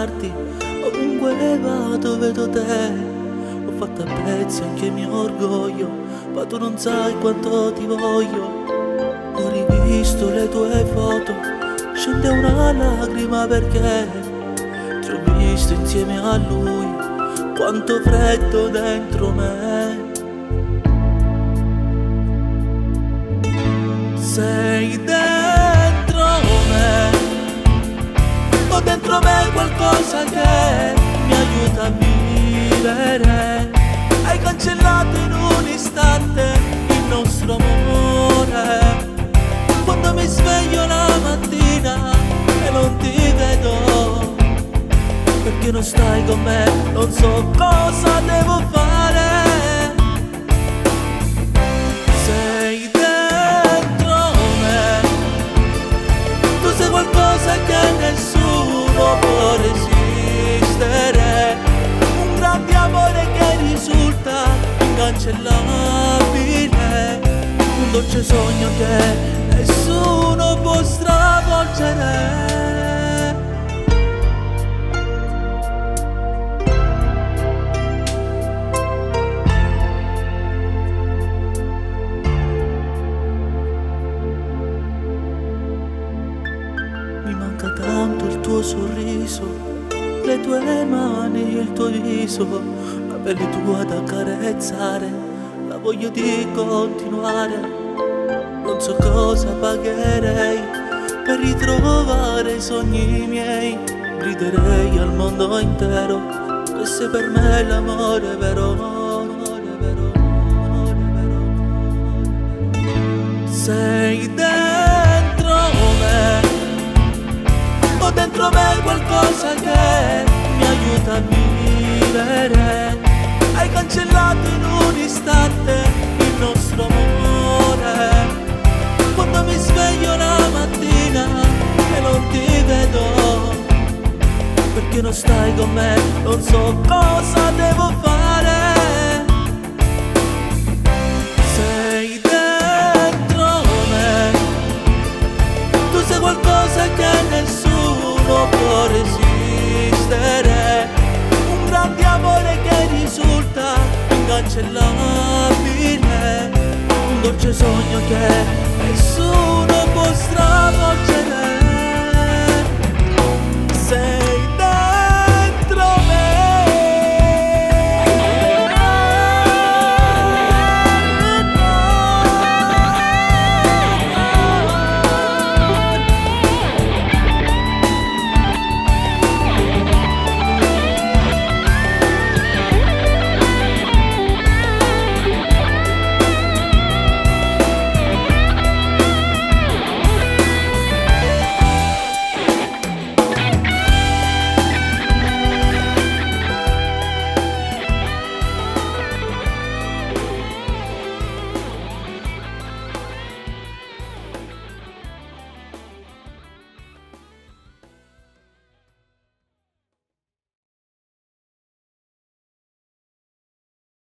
ricordarti. Ovunque vado vedo te, ho fatto a pezzi anche il mio orgoglio, ma tu non sai quanto ti voglio. Ho rivisto le tue foto, scende una lacrima perché ti ho visto insieme a lui, quanto freddo dentro me. Sei dentro me, ho dentro me qualcosa che mi aiuta a vivere. Hai cancellato in un istante il nostro amore. Quando mi sveglio la mattina e non ti vedo, perché non stai con me, non so cosa devo fare. Sei dentro me, tu sei qualcosa che nessuno può resistere, un grande amore che risulta incancellabile, un dolce sogno che nessuno può stravolgere. Mi manca tanto il tuo sorriso, le tue mani, il tuo viso, la pelle tua da accarezzare, la voglia di continuare. Non so cosa pagherei per ritrovare i sogni miei, griderei al mondo intero che sei per me l'amore vero. Sei dentro me, ho dentro me qualcosa che mi aiuta a vivere. Hai cancellato in un istante il nostro amore. Quando mi sveglio la mattina e non ti vedo, perché non stai con me, non so cosa devo fare. Sei dentro me, tu sei qualcosa che nessuno può resistere, un grande amore che risulta incancellabile, un dolce sogno che nessuno può stravolgere.